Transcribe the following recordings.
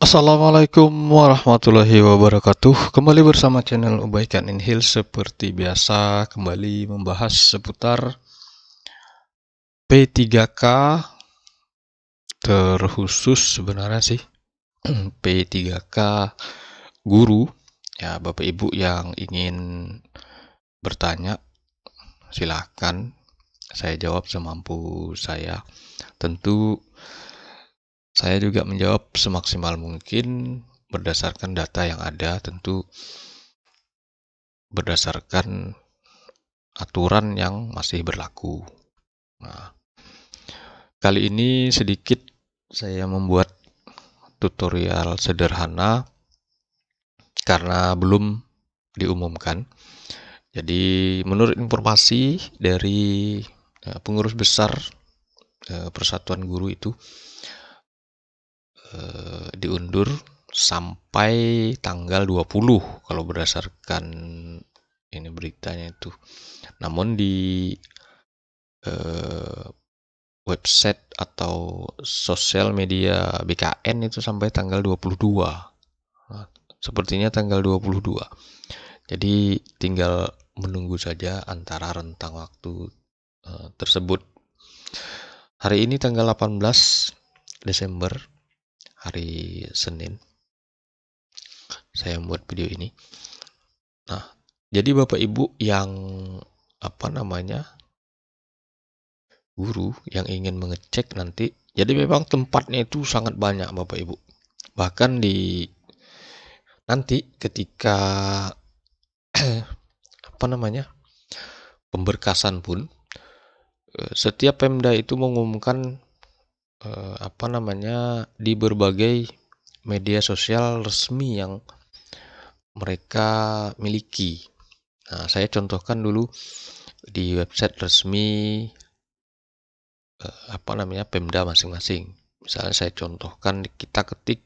Assalamualaikum warahmatullahi wabarakatuh. Kembali bersama channel Ubaikan in Heels. Seperti biasa, kembali membahas seputar P3K, terkhusus sebenarnya sih P3K guru. Ya, Bapak Ibu yang ingin bertanya, silakan saya jawab semampu saya. Tentu saya juga menjawab semaksimal mungkin berdasarkan data yang ada, tentu berdasarkan aturan yang masih berlaku. Nah, kali ini sedikit saya membuat tutorial sederhana karena belum diumumkan. Jadi menurut informasi dari pengurus besar Persatuan Guru itu diundur sampai tanggal 20 kalau berdasarkan ini beritanya itu. Namun di website atau sosial media BKN itu sampai tanggal 22. Nah, sepertinya tanggal 22. Jadi tinggal menunggu saja antara rentang waktu tersebut. Hari ini tanggal 18 Desember, hari Senin. Saya membuat video ini. Nah, jadi Bapak Ibu yang guru yang ingin mengecek nanti. Jadi memang tempatnya itu sangat banyak Bapak Ibu. Bahkan nanti ketika pemberkasan pun setiap Pemda itu mengumumkan di berbagai media sosial resmi yang mereka miliki. Nah, saya contohkan dulu di website resmi Pemda masing-masing. Misalnya saya contohkan, kita ketik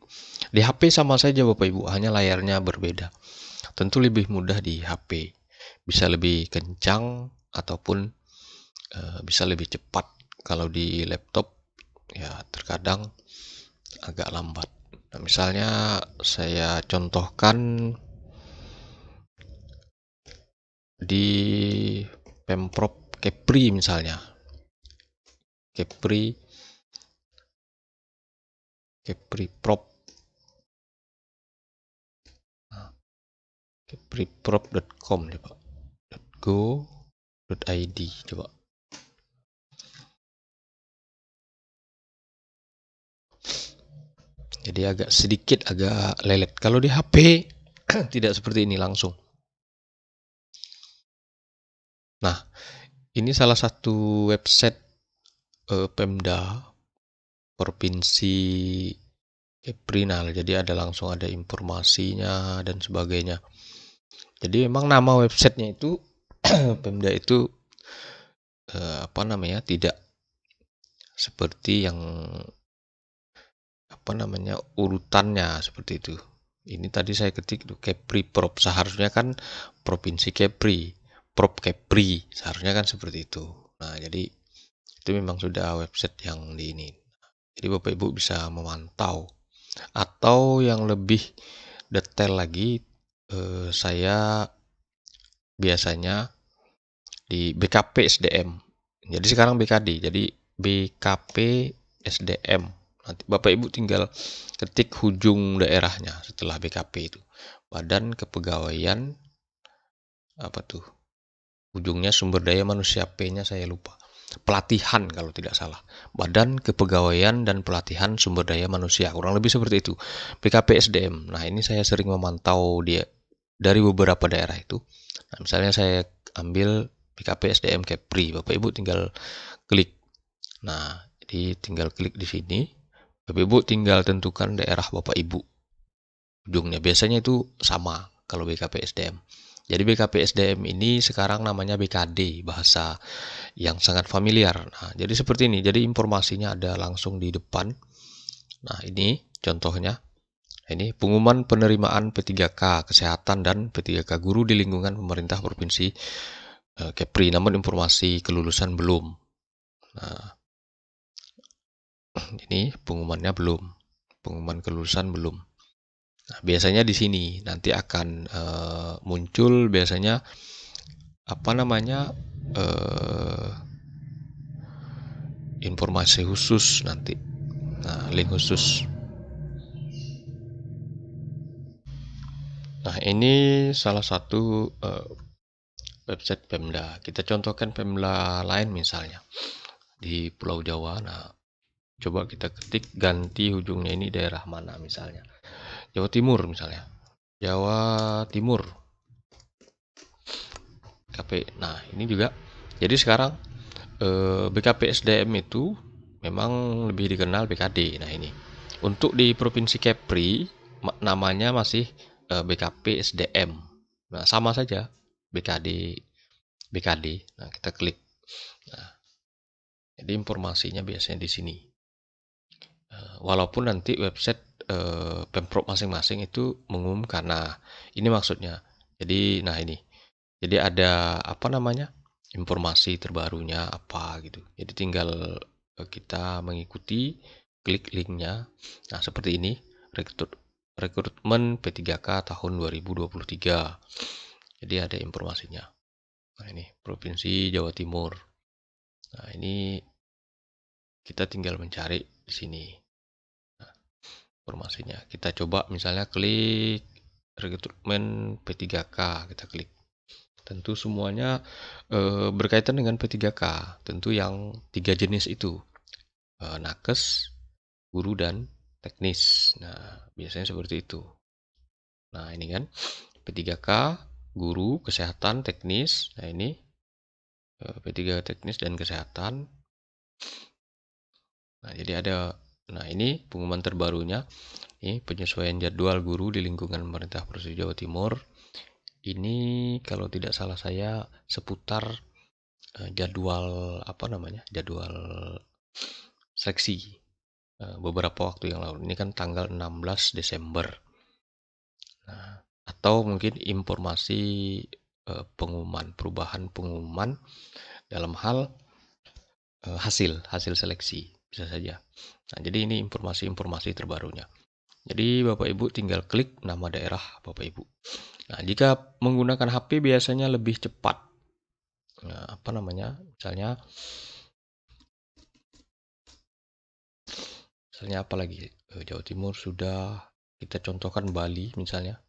di HP sama saja Bapak Ibu, hanya layarnya berbeda. Tentu lebih mudah di HP, bisa lebih kencang ataupun bisa lebih cepat. Kalau di laptop ya terkadang agak lambat. Nah, misalnya saya contohkan di Pemprov Kepri misalnya. Kepri Prop. kepriprop.com coba. .go.id coba. Jadi sedikit agak lelet. Kalau di HP tidak seperti ini langsung. Nah, ini salah satu website Pemda Provinsi Kepri. Jadi langsung ada informasinya dan sebagainya. Jadi memang nama websitenya itu Pemda itu tidak seperti yang urutannya seperti itu. Ini tadi saya ketik Kepri Prop, seharusnya kan Provinsi Kepri, Prop Kepri, seharusnya kan seperti itu. Nah, jadi itu memang sudah website yang di ini. Jadi Bapak Ibu bisa memantau. Atau yang lebih detail lagi, saya biasanya di BKP SDM. Jadi sekarang BKD, jadi BKP SDM. Nanti Bapak Ibu tinggal ketik ujung daerahnya setelah BKP itu. Badan Kepegawaian ujungnya sumber daya manusia, P-nya saya lupa. Pelatihan kalau tidak salah. Badan Kepegawaian dan Pelatihan Sumber Daya Manusia. Kurang lebih seperti itu. BKP SDM. Nah, ini saya sering memantau dia dari beberapa daerah itu. Nah, misalnya saya ambil BKP SDM Kepri. Bapak Ibu tinggal klik. Nah, jadi tinggal klik di sini. Bapak Ibu tinggal tentukan daerah Bapak Ibu. Ujungnya biasanya itu sama kalau BKP SDM. Jadi BKP SDM ini sekarang namanya BKD, bahasa yang sangat familiar. Nah, jadi seperti ini. Jadi informasinya ada langsung di depan. Nah, ini contohnya. Ini pengumuman penerimaan P3K Kesehatan dan P3K Guru di lingkungan pemerintah Provinsi Kepri. Namun informasi kelulusan belum. Nah, ini pengumumannya belum. pengumuman kelulusan belum. Nah, biasanya di sini nanti akan muncul biasanya apa namanya informasi khusus nanti. Nah, link khusus. Nah, ini salah satu website Pemda. Kita contohkan Pemda lain misalnya di Pulau Jawa. Nah, coba kita ketik ganti ujungnya ini daerah mana misalnya. Jawa Timur misalnya. Jawa Timur. KP. Nah, ini juga. Jadi sekarang BKPSDM itu memang lebih dikenal BKD. Nah, ini. Untuk di Provinsi Kepri namanya masih BKPSDM. Nah, sama saja BKD. Nah, kita klik. Nah, jadi informasinya biasanya di sini. Walaupun nanti website Pemprov masing-masing itu mengumumkan. Nah, ini maksudnya. Jadi, nah ini. Jadi ada apa namanya? Informasi terbarunya apa gitu. Jadi tinggal kita mengikuti, klik linknya. Nah, seperti ini. Rekrutmen P3K tahun 2023. Jadi ada informasinya. Nah, ini Provinsi Jawa Timur. Nah, ini kita tinggal mencari di sini. Nah, informasinya. Kita coba misalnya klik rekrutmen P3K, kita klik. Tentu semuanya berkaitan dengan P3K. Tentu yang 3 jenis itu. Nakes, guru, dan teknis. Nah, biasanya seperti itu. Nah, ini kan P3K, guru, kesehatan, teknis. Nah, ini P3K teknis dan kesehatan. Nah, jadi ada, nah ini pengumuman terbarunya. Ini penyesuaian jadwal guru di lingkungan pemerintah Provinsi Jawa Timur. Ini kalau tidak salah saya seputar jadwal apa namanya? Jadwal seleksi beberapa waktu yang lalu. Ini kan tanggal 16 Desember. Nah, atau mungkin informasi pengumuman, perubahan pengumuman dalam hal hasil seleksi, bisa saja. Nah, jadi ini informasi terbarunya. Jadi Bapak Ibu tinggal klik nama daerah Bapak Ibu. Nah, jika menggunakan HP biasanya lebih cepat. Nah, apa namanya? Misalnya apa lagi? Jawa Timur sudah, kita contohkan Bali misalnya.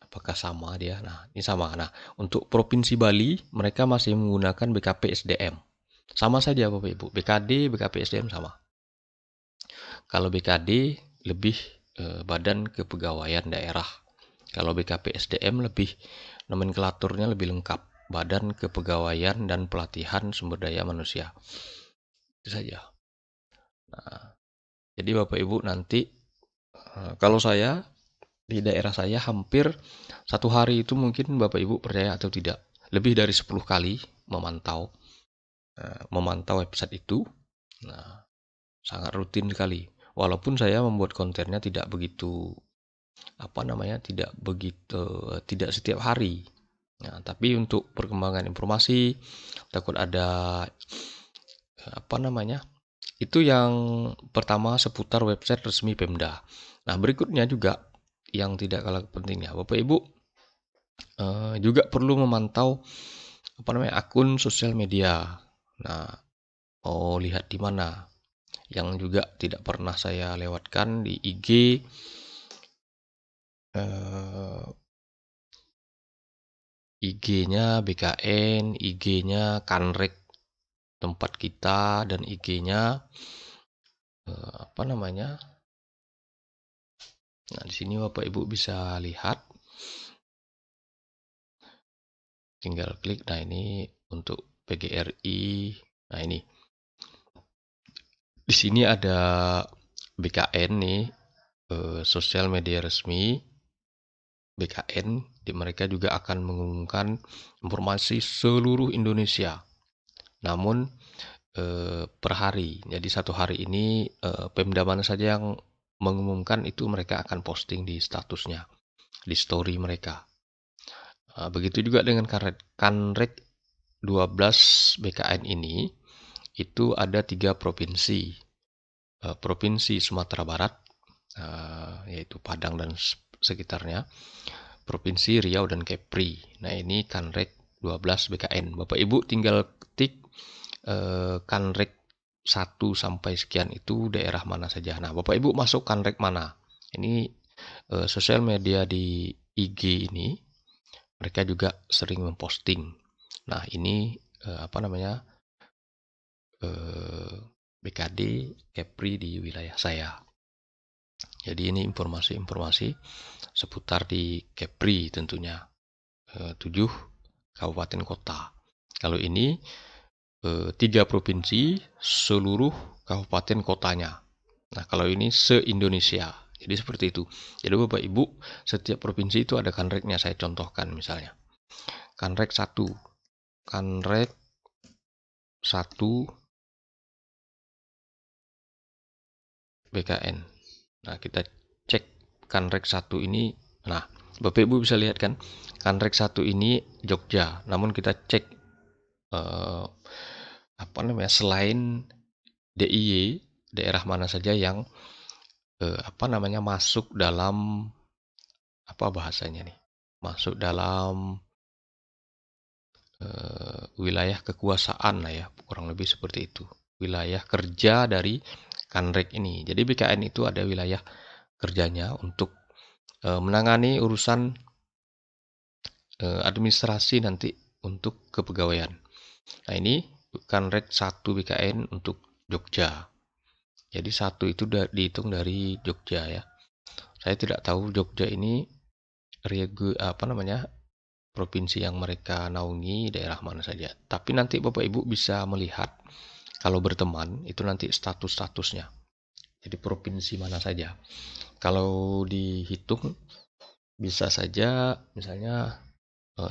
Apakah sama dia? Nah, ini sama. Nah, untuk Provinsi Bali mereka masih menggunakan BKPSDM. Sama saja Bapak Ibu. BKD, BKPSDM sama. Kalau BKD lebih Badan Kepegawaian Daerah. Kalau BKPSDM lebih nomenklaturnya lebih lengkap. Badan Kepegawaian dan Pelatihan Sumber Daya Manusia. Itu saja. Nah, jadi Bapak Ibu nanti kalau saya di daerah saya hampir satu hari itu mungkin Bapak Ibu percaya atau tidak lebih dari 10 kali memantau website itu. Nah, sangat rutin sekali. Walaupun saya membuat kontennya tidak begitu tidak setiap hari. Nah, tapi untuk perkembangan informasi takut ada itu yang pertama seputar website resmi Pemda. Nah, berikutnya juga yang tidak kalah pentingnya, Bapak Ibu juga perlu memantau akun sosial media. Nah, lihat di mana. Yang juga tidak pernah saya lewatkan di IG, IG-nya BKN, IG-nya Kanrek tempat kita, dan IG-nya Nah, di sini Bapak Ibu bisa lihat. Tinggal klik. Nah, ini untuk PGRI. Nah, ini. Di sini ada BKN nih, sosial media resmi BKN. Di mereka juga akan mengumumkan informasi seluruh Indonesia. Namun per hari. Jadi satu hari ini Pemda mana saja yang mengumumkan itu mereka akan posting di statusnya, di story mereka. Begitu juga dengan Kanrek 12 BKN ini, itu ada 3 provinsi. Provinsi Sumatera Barat, yaitu Padang dan sekitarnya, Provinsi Riau dan Kepri. Nah, ini Kanrek 12 BKN. Bapak Ibu tinggal ketik Kanrek 1 sampai sekian itu daerah mana saja. Nah, Bapak Ibu masuk Kanrek mana? Ini sosial media di IG ini mereka juga sering memposting. Nah, ini BKD Kepri di wilayah saya. Jadi ini informasi-informasi seputar di Kepri tentunya. 7 kabupaten kota. Kalau ini 3 provinsi seluruh kabupaten kotanya. Nah, kalau ini se-Indonesia. Jadi seperti itu. Jadi Bapak Ibu, setiap provinsi itu ada kanreknya. Saya contohkan misalnya. Kanrek 1. Kanrek 1 BKN. Nah, kita cek Kanrek 1 ini. Nah, Bapak Ibu bisa lihat kan, Kanrek 1 ini Jogja. Namun kita cek selain DIY, daerah mana saja yang masuk dalam bahasanya nih? Masuk dalam wilayah kekuasaan lah ya, kurang lebih seperti itu. Wilayah kerja dari Kanrek ini. Jadi BKN itu ada wilayah kerjanya untuk menangani urusan administrasi nanti untuk kepegawaian. Nah, ini Kanrek 1 BKN untuk Jogja. Jadi 1 itu dihitung dari Jogja ya. Saya tidak tahu Jogja ini provinsi yang mereka naungi daerah mana saja. Tapi nanti Bapak Ibu bisa melihat kalau berteman itu nanti status-statusnya. Jadi provinsi mana saja. Kalau dihitung bisa saja misalnya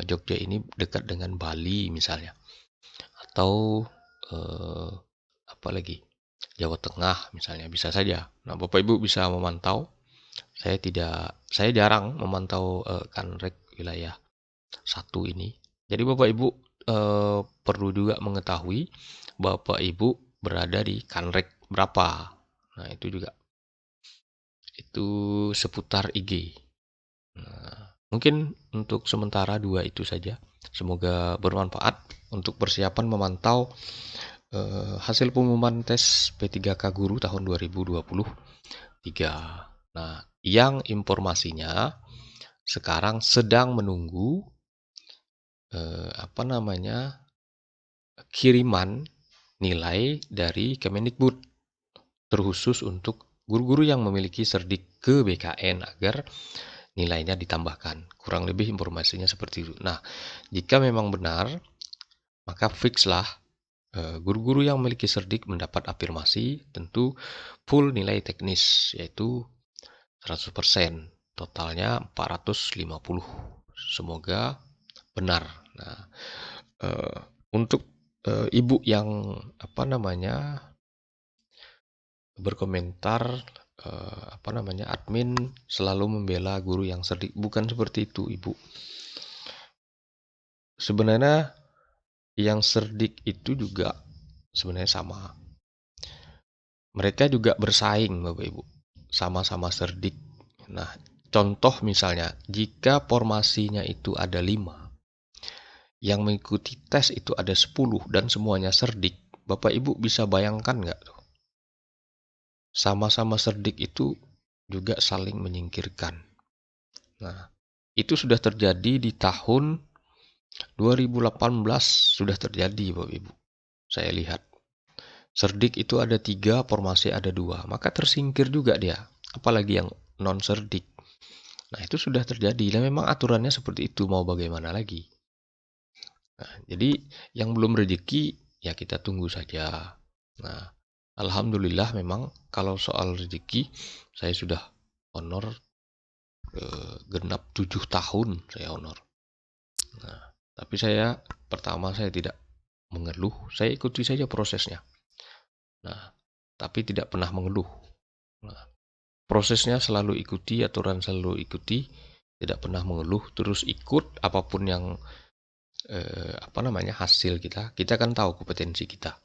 Jogja ini dekat dengan Bali misalnya. Atau Jawa Tengah misalnya, bisa saja. Nah, Bapak Ibu bisa memantau. Saya jarang memantau Kanrek wilayah 1 ini. Jadi Bapak Ibu perlu juga mengetahui Bapak Ibu berada di Kanrek berapa. Nah, itu juga itu seputar IG. Nah, mungkin untuk sementara 2 itu saja. Semoga bermanfaat untuk persiapan memantau hasil pengumuman tes P3K Guru tahun 2023. Nah, yang informasinya sekarang sedang menunggu kiriman nilai dari Kemendikbud, terkhusus untuk guru-guru yang memiliki cerdik ke BKN agar nilainya ditambahkan. Kurang lebih informasinya seperti itu. Nah, jika memang benar, maka fixlah guru-guru yang memiliki cerdik mendapat afirmasi, tentu full nilai teknis, yaitu 100%, totalnya 450. Semoga benar. Nah, untuk ibu yang berkomentar admin selalu membela guru yang cerdik, bukan seperti itu, Ibu. Sebenarnya yang cerdik itu juga sebenarnya sama. Mereka juga bersaing, Bapak Ibu. Sama-sama cerdik. Nah, contoh misalnya, jika formasinya itu ada 5, yang mengikuti tes itu ada 10 dan semuanya cerdik, Bapak Ibu bisa bayangkan nggak tuh? Sama-sama cerdik itu juga saling menyingkirkan. Nah, itu sudah terjadi di tahun 2018, sudah terjadi Bapak Ibu. Saya lihat. Cerdik itu ada 3, formasi ada 2. Maka tersingkir juga dia. Apalagi yang non-cerdik. Nah, itu sudah terjadi. Dan memang aturannya seperti itu, mau bagaimana lagi. Nah, jadi yang belum rezeki, ya kita tunggu saja. Nah, alhamdulillah memang kalau soal rezeki, saya sudah honor genap 7 tahun saya honor. Nah, tapi pertama saya tidak mengeluh, saya ikuti saja prosesnya. Nah, tapi tidak pernah mengeluh. Nah, prosesnya selalu ikuti, aturan selalu ikuti, tidak pernah mengeluh, terus ikut apapun yang hasil kita kan tahu kompetensi kita.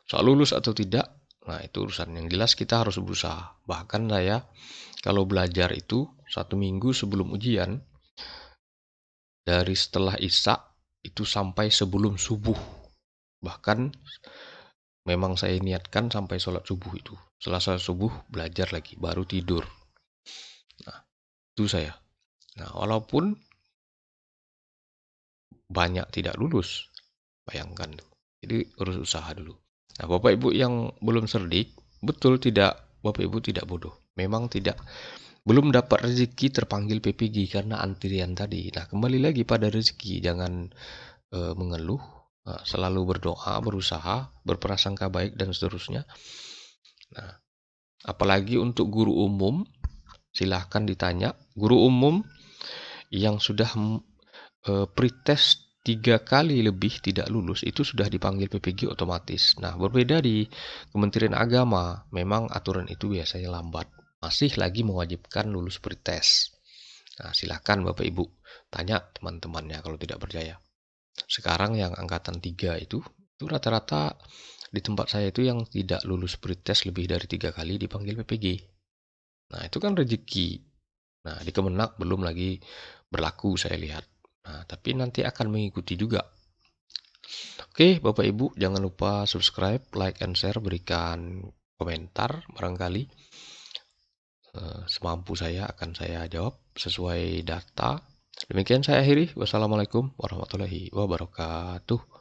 Soal lulus atau tidak, Nah, itu urusan yang jelas kita harus berusaha. Bahkan saya kalau belajar itu 1 minggu sebelum ujian, dari setelah Isya itu sampai sebelum subuh. Bahkan memang saya niatkan sampai sholat subuh itu. Setelah sholat subuh belajar lagi, baru tidur. Nah, itu saya. Nah, walaupun banyak tidak lulus, bayangkan tuh. Jadi harus usaha dulu. Nah, Bapak Ibu yang belum cerdik, betul tidak, Bapak Ibu tidak bodoh. Memang tidak, belum dapat rezeki terpanggil PPG karena antrian tadi. Nah, kembali lagi pada rezeki, jangan mengeluh, selalu berdoa, berusaha, berprasangka baik dan seterusnya. Nah, apalagi untuk guru umum, silahkan ditanya. Guru umum yang sudah pretest 3 kali lebih tidak lulus itu sudah dipanggil PPG otomatis. Nah, berbeda di Kementerian Agama, memang aturan itu biasanya lambat. Masih lagi mewajibkan lulus pretest. Nah, silahkan Bapak Ibu tanya teman-temannya kalau tidak percaya. Sekarang yang angkatan 3 itu rata-rata di tempat saya itu yang tidak lulus pretest lebih dari 3 kali dipanggil PPG. Nah, itu kan rezeki. Nah, di Kemenak belum lagi berlaku saya lihat. Nah, tapi nanti akan mengikuti juga. Oke, Bapak Ibu, jangan lupa subscribe, like, and share, berikan komentar barangkali. Semampu saya akan saya jawab sesuai data. Demikian saya akhiri. Wassalamualaikum warahmatullahi wabarakatuh.